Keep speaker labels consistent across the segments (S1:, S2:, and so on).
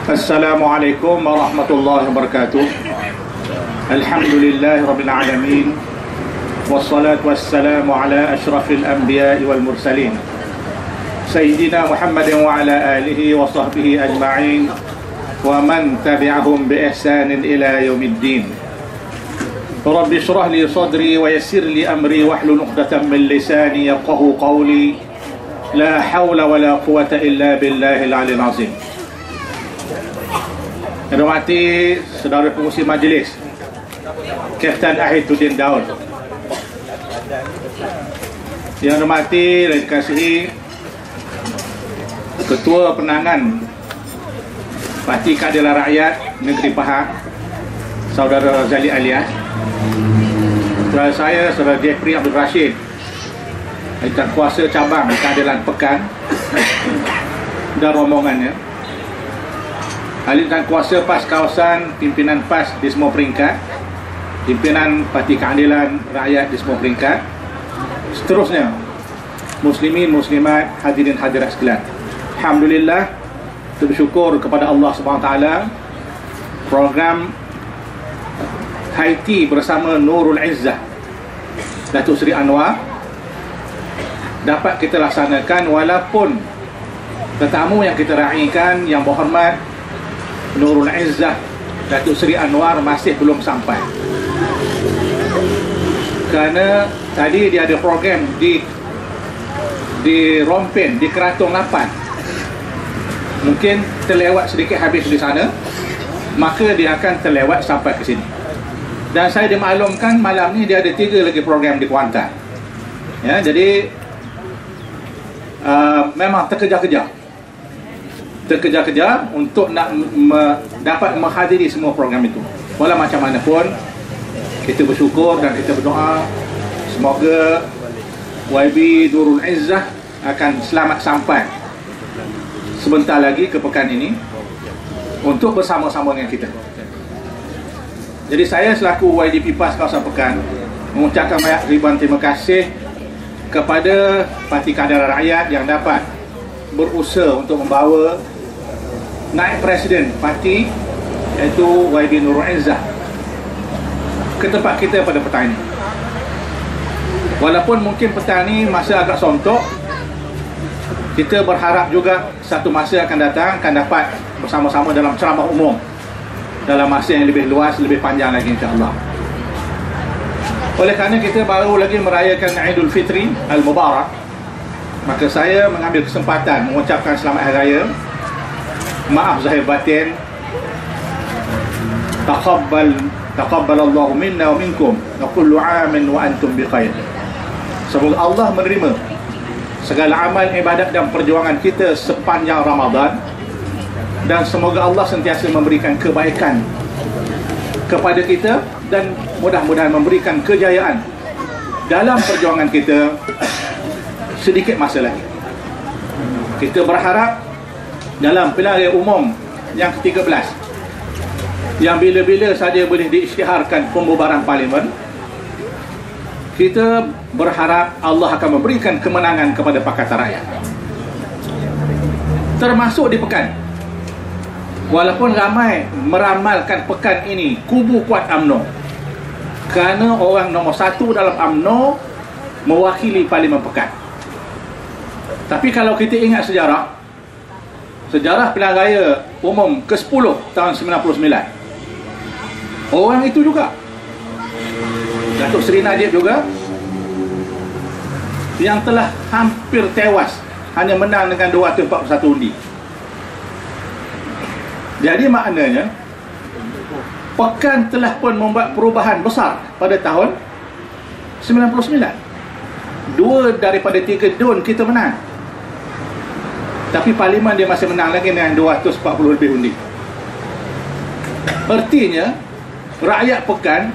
S1: Assalamualaikum warahmatullahi wabarakatuh. Alhamdulillah rabbil alamin. Wassalatu wassalamu ala asyrafil anbiya'i wal mursalin Sayyidina Muhammadin wa ala alihi wa sahbihi ajma'in wa man tabi'ahum bi ihsanin ila yaumiddin. Rabbi shrah li sadri wa yassir li amri wahlul 'uqdatam min lisani yafqahu qawli. La hawla wa la quwwata illa billahil 'aliyyil 'azim. Hormati saudara pengurusi majlis Kapten Ahiduddin Daud, yang hormati dan dikasihi Ketua Penangan Parti Keadilan Rakyat Negeri Pahang, Saudara Razali Alias, saudara saya, Saudara Jeffrey Abdul Rashid, Kuasa Cabang Keadilan Pekan dan rombongannya, ahli dan kuasa PAS kawasan, pimpinan PAS di semua peringkat, pimpinan Parti Keadilan Rakyat di semua peringkat, seterusnya muslimin, muslimat, hadirin hadirat sekalian. Alhamdulillah, kita bersyukur kepada Allah SWT. Program Haiti bersama Nurul Izzah Datuk Seri Anwar dapat kita laksanakan walaupun tetamu yang kita raikan yang berhormat Nurul Izzah Datuk Seri Anwar masih belum sampai, kerana tadi dia ada program di Rompin, di Keratung 8. Mungkin terlewat sedikit habis di sana, maka dia akan terlewat sampai ke sini. Dan saya dimaklumkan malam ni dia ada 3 lagi program di Kuantan. Ya, jadi memang terkejar-kejar untuk nak dapat menghadiri semua program itu. Walau macam mana pun, kita bersyukur dan kita berdoa semoga YB Nurul Izzah akan selamat sampai sebentar lagi ke pekan ini untuk bersama-sama dengan kita. Jadi saya selaku YDP PAS kawasan Pekan mengucapkan banyak ribuan terima kasih kepada Parti Keadilan Rakyat yang dapat berusaha untuk membawa naib presiden parti, iaitu YB Nurul Izzah, ke tempat kita pada petang ini. Walaupun mungkin petang ini masa agak sontok, kita berharap juga satu masa akan datang akan dapat bersama-sama dalam ceramah umum dalam masa yang lebih luas, lebih panjang lagi, insya-Allah. Oleh kerana kita baru lagi merayakan Aidul Fitri Al-Mubarak, maka saya mengambil kesempatan mengucapkan selamat hari raya, maaf zahir batin, taqabbalallahu minna wa minkum wa kullu 'amin wa antum bikhair. Semoga Allah menerima segala amal ibadat dan perjuangan kita sepanjang Ramadan, dan semoga Allah sentiasa memberikan kebaikan kepada kita dan mudah-mudahan memberikan kejayaan dalam perjuangan kita sedikit masa lagi. Kita berharap dalam pilihan raya umum yang ke-13 yang bila-bila saja boleh diisytiharkan pembubaran parlimen, kita berharap Allah akan memberikan kemenangan kepada Pakatan Rakyat, termasuk di pekan. Walaupun ramai meramalkan pekan ini kubu kuat UMNO, kerana orang nombor 1 dalam UMNO mewakili parlimen pekan. Tapi kalau kita ingat sejarah pilihan raya umum ke-10 tahun 99, orang itu juga Datuk Seri Najib juga yang telah hampir tewas hanya menang dengan 241 undi. Jadi maknanya pekan telah pun membuat perubahan besar pada tahun 99. 2 daripada 3 DUN kita menang, tapi parlimen dia masih menang lagi dengan 240 lebih undi. Artinya rakyat pekan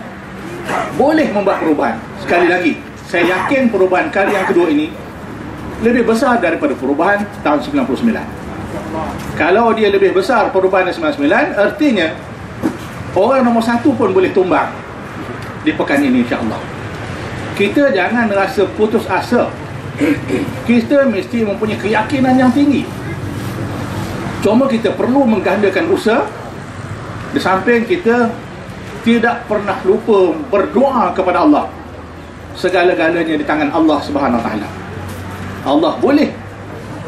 S1: boleh membuat perubahan. Sekali lagi, saya yakin perubahan kali yang kedua ini lebih besar daripada perubahan tahun 99. Kalau dia lebih besar perubahan 99, artinya orang nombor 1 pun boleh tumbang di pekan ini, insya-Allah. Kita jangan rasa putus asa. Kita mesti mempunyai keyakinan yang tinggi Cuma kita perlu menggandakan usaha. Di samping kita tidak pernah lupa berdoa kepada Allah. Segala-galanya di tangan Allah Subhanahu Wa Taala. Allah boleh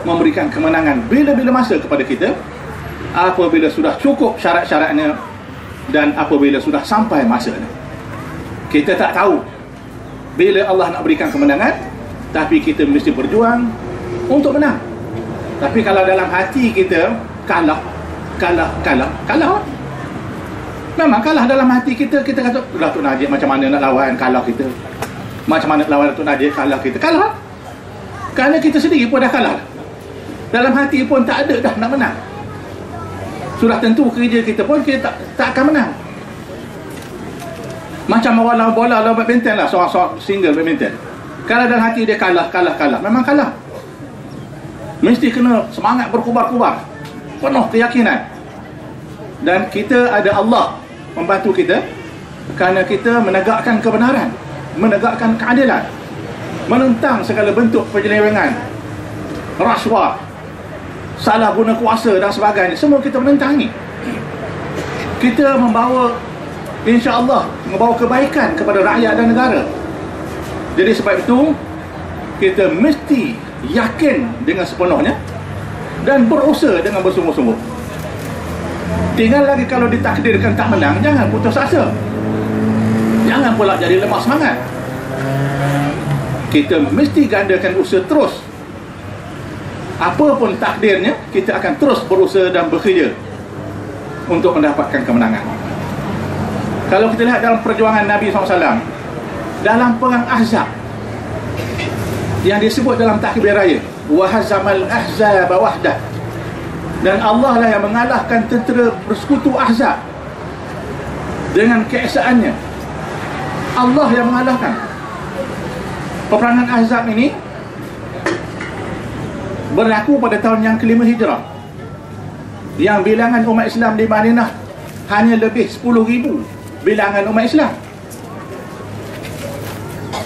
S1: memberikan kemenangan bila-bila masa kepada kita, apabila sudah cukup syarat-syaratnya dan apabila sudah sampai masanya. Kita tak tahu bila Allah nak berikan kemenangan, tapi kita mesti berjuang untuk menang. Tapi kalau dalam hati kita kalah, memang kalah dalam hati kita. Kita kata, Datuk Najib macam mana nak lawan, kalah kita. Macam mana nak lawan Datuk Najib, kalah kita. Kalah kerana kita sendiri pun dah kalah. Dalam hati pun tak ada dah nak menang. Sudah tentu kerja kita pun kita tak akan menang. Macam orang lawan bola, lawan badminton lah, seorang single badminton. Kalau dalam hati dia kalah, memang kalah. Mesti kena semangat berkubar-kubar, penuh keyakinan. Dan kita ada Allah membantu kita, kerana kita menegakkan kebenaran, menegakkan keadilan, menentang segala bentuk penyelewengan, rasuah, salah guna kuasa dan sebagainya. Semua kita menentangi. Kita membawa, insya-Allah, membawa kebaikan kepada rakyat dan negara. Jadi sebab itu kita mesti yakin dengan sepenuhnya dan berusaha dengan bersungguh-sungguh. Tinggal lagi kalau ditakdirkan tak menang, jangan putus asa. Jangan pula jadi lemah semangat. Kita mesti gandakan usaha terus. Apapun takdirnya, kita akan terus berusaha dan bekerja untuk mendapatkan kemenangan. Kalau kita lihat dalam perjuangan Nabi SAW, dalam perang Ahzab, yang disebut dalam takbir raya, wa hazamal ahzaba wahdah, dan Allah lah yang mengalahkan tentera bersekutu Ahzab dengan keesaannya. Allah yang mengalahkan. Peperangan Ahzab ini berlaku pada tahun yang kelima Hijrah, yang bilangan umat Islam di Madinah hanya lebih 10,000 bilangan umat Islam.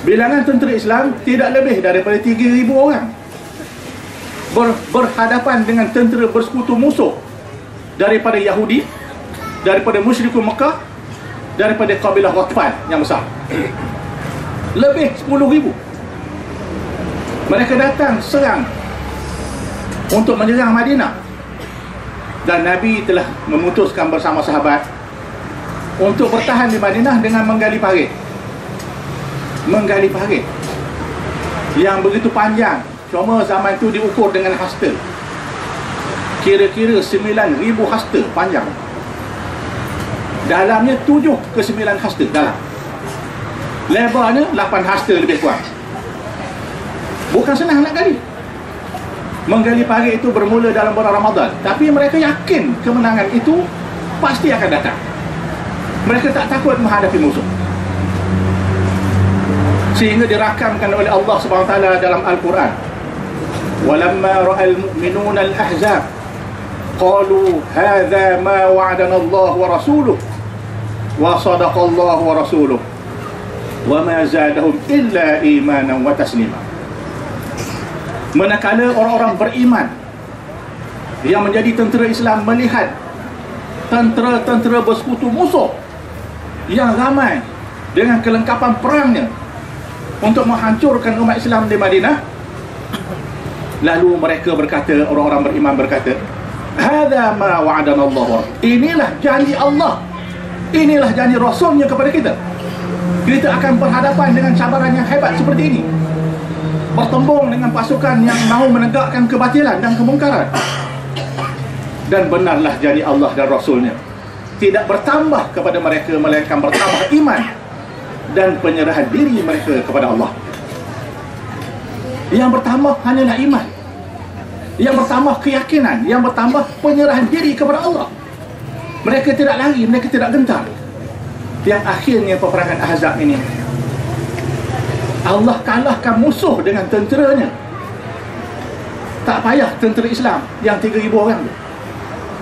S1: Bilangan tentera Islam tidak lebih daripada 3,000 orang berhadapan dengan tentera bersekutu musuh daripada Yahudi, daripada musyrikun Mekah, daripada kabilah Ghatfan yang besar. Lebih 10,000. Mereka datang serang untuk menyerang Madinah, dan Nabi telah memutuskan bersama sahabat untuk bertahan di Madinah dengan menggali parit yang begitu panjang. Cuma zaman itu diukur dengan hasta, kira-kira 9,000 hasta panjang. Dalamnya 7 ke 9 hasta dalam. Lebarnya 8 hasta lebih kurang. Bukan senang nak gali. Menggali parit itu bermula dalam bulan Ramadan, tapi mereka yakin kemenangan itu pasti akan datang. Mereka tak takut menghadapi musuh. Sehingga dirakamkan oleh Allah Subhanahu Wa Taala dalam Al-Quran, walamma ra'al mu'minuna al-ahzab qalu hadza ma wa'adana Allah wa rasuluhu wa sadaqa Allah wa rasuluhu wa ma zadahum illa imanan wa taslima. Manakala orang-orang beriman yang menjadi tentera Islam melihat tentera-tentera bersekutu musuh yang ramai dengan kelengkapan perangnya untuk menghancurkan umat Islam di Madinah, lalu mereka berkata, orang-orang beriman berkata, hadza ma wa'adana Allah, inilah janji Allah, inilah janji Rasulnya kepada kita. Kita akan berhadapan dengan cabaran yang hebat seperti ini, bertembung dengan pasukan yang mahu menegakkan kebatilan dan kemungkaran. Dan benarlah janji Allah dan Rasulnya tidak bertambah kepada mereka, melainkan bertambah iman dan penyerahan diri mereka kepada Allah. Yang bertambah hanyalah iman, yang bertambah keyakinan, yang bertambah penyerahan diri kepada Allah. Mereka tidak lari, mereka tidak gentar. Yang akhirnya peperangan Ahzab ini, Allah kalahkan musuh dengan tenteranya. Tak payah tentera Islam yang 3,000 orang tu,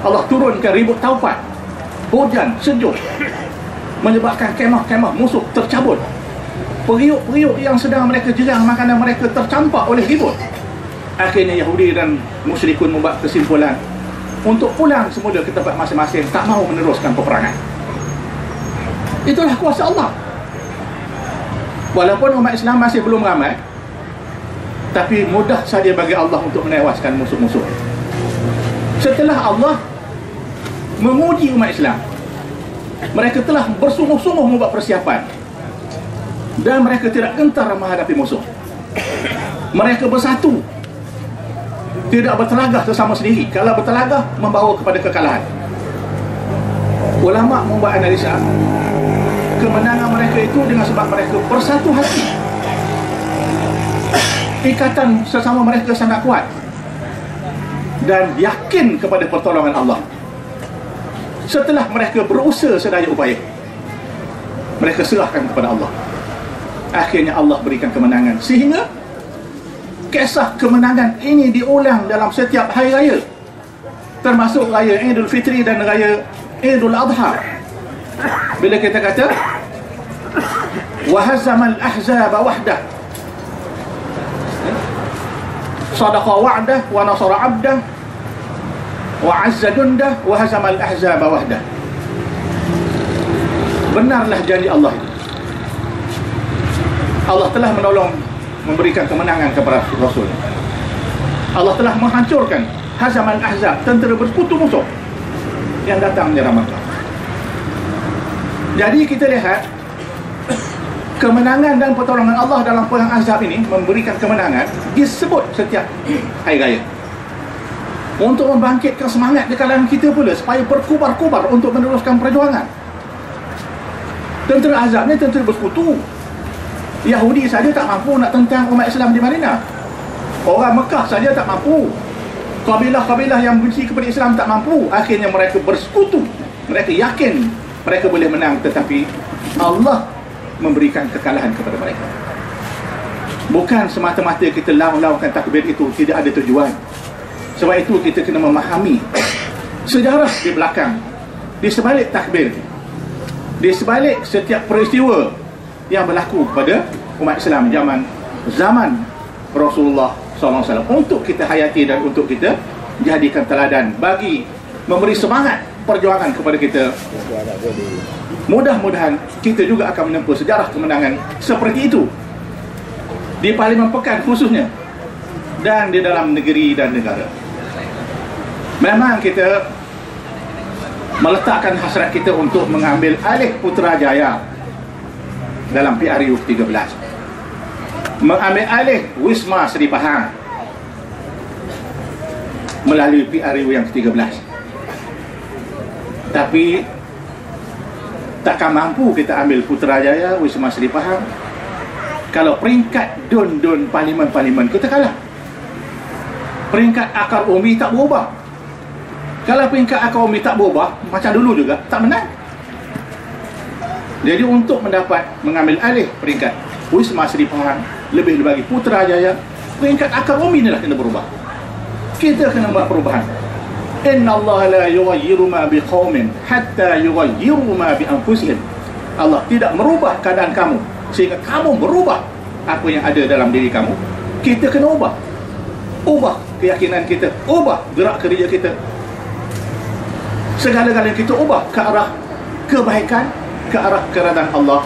S1: Allah turunkan ribut taufan, hujan, sejuk, menyebabkan kemah-kemah musuh tercabut. Periuk-periuk yang sedang mereka jerang makanan mereka tercampak oleh ribut. Akhirnya Yahudi dan musyrikun membuat kesimpulan, untuk pulang semula ke tempat masing-masing, tak mahu meneruskan peperangan. Itulah kuasa Allah. Walaupun umat Islam masih belum ramai, tapi mudah saja bagi Allah untuk menewaskan musuh-musuh. Setelah Allah menguji umat Islam, mereka telah bersungguh-sungguh membuat persiapan dan mereka tidak gentar menghadapi musuh. Mereka bersatu, tidak bertelagah sesama sendiri. Kalau bertelagah, membawa kepada kekalahan. Ulama membuat analisa, kemenangan mereka itu dengan sebab mereka bersatu hati. Ikatan sesama mereka sangat kuat dan yakin kepada pertolongan Allah. Setelah mereka berusaha sedaya upaya, mereka serahkan kepada Allah. Akhirnya Allah berikan kemenangan, sehingga kisah kemenangan ini diulang dalam setiap hari raya, termasuk raya Idul Fitri dan raya Idul Adha. Bila kita kata wahazamal ahzaba wahdah, sadaqa wa'dah wa nasara 'abdah wa 'azza jundah wa hazamal ahzaba wahdah. Benarlah janji Allah. Allah telah menolong, memberikan kemenangan kepada Rasul. Allah telah menghancurkan hazamal ahzab, tentera bersekutu musuh yang datang menyerang Makkah. Jadi kita lihat kemenangan dan pertolongan Allah dalam perang Ahzab ini, memberikan kemenangan, disebut setiap hari raya untuk membangkitkan semangat di kalangan kita pula supaya berkubar-kubar untuk meneruskan perjuangan. Tentera Ahzab ni tentera bersekutu. Yahudi saja tak mampu nak tentang umat Islam di Madinah. Orang Mekah saja tak mampu. Kabilah-kabilah yang benci kepada Islam tak mampu. Akhirnya mereka bersekutu. Mereka yakin mereka boleh menang, tetapi Allah memberikan kekalahan kepada mereka. Bukan semata-mata kita laungkan takbir itu tidak ada tujuan. Sebab itu kita kena memahami sejarah di belakang, di sebalik takbir, di sebalik setiap peristiwa yang berlaku pada umat Islam zaman Rasulullah SAW, untuk kita hayati dan untuk kita jadikan teladan bagi memberi semangat perjuangan kepada kita. Mudah-mudahan kita juga akan menempuh sejarah kemenangan seperti itu di Parlimen Pekan khususnya, dan di dalam negeri dan negara. Memang kita meletakkan hasrat kita untuk mengambil alih Putrajaya dalam PRU 13, mengambil alih Wisma Seri Pahang melalui PRU yang ke-13. Tapi takkan mampu kita ambil Putrajaya, Wisma Seri Pahang kalau peringkat dun-dun parlimen-parlimen kita kalah. Peringkat akar umbi tak berubah. Kalau peringkat akar umbi tak berubah, macam dulu juga, tak menang. Jadi untuk mengambil alih peringkat Wisma Seri Pahang, lebih bagi Putrajaya, peringkat akar umbi inilah kena berubah. Kita kena buat perubahan. Inna Allah la yughayyiru ma biqaumin hatta yughayyiru ma bi anfusihim. Allah tidak merubah keadaan kamu sehingga kamu berubah apa yang ada dalam diri kamu. Kita kena ubah. Ubah keyakinan kita, ubah gerak kerja kita. Segala-galanya kita ubah ke arah kebaikan, ke arah keredaan Allah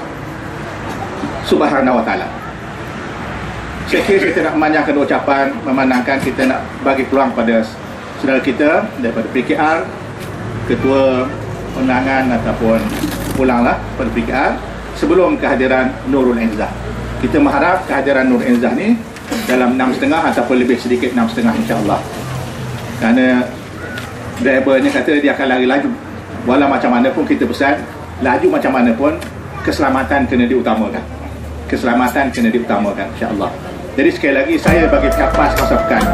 S1: Subhanahu wa taala. Saya kira kita nak memanjangkan ucapan, memandangkan kita nak bagi peluang pada saudara kita daripada PKR, Ketua Undangan ataupun pulanglah pada PKR sebelum kehadiran Nurul Izzah. Kita mengharap kehadiran Nurul Izzah ni dalam 6.5 ataupun lebih sedikit 6.5 insya-Allah. Kerana drivernya kata dia akan lari laju. Walau macam mana pun kita pesan, laju macam mana pun keselamatan kena diutamakan. Keselamatan kena diutamakan insya-Allah. Jadi sekali lagi saya bagi pihak PAS Kawasan Pekan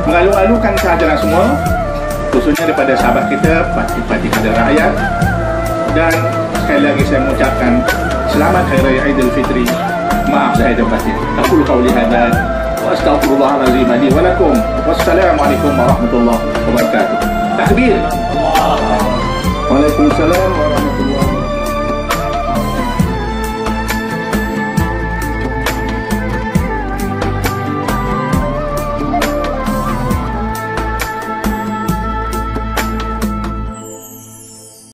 S1: mengalu-alukan kehadiran semua, khususnya daripada sahabat kita Parti Keadilan Rakyat, dan sekali lagi saya mengucapkan selamat Hari Raya Aidilfitri. Maaf saya dan batin. Aku qauli hadza wa astaghfirullahalazim li wa lakum. Wassalamualaikum warahmatullahi wabarakatuh. Takbir. Waalaikumsalam.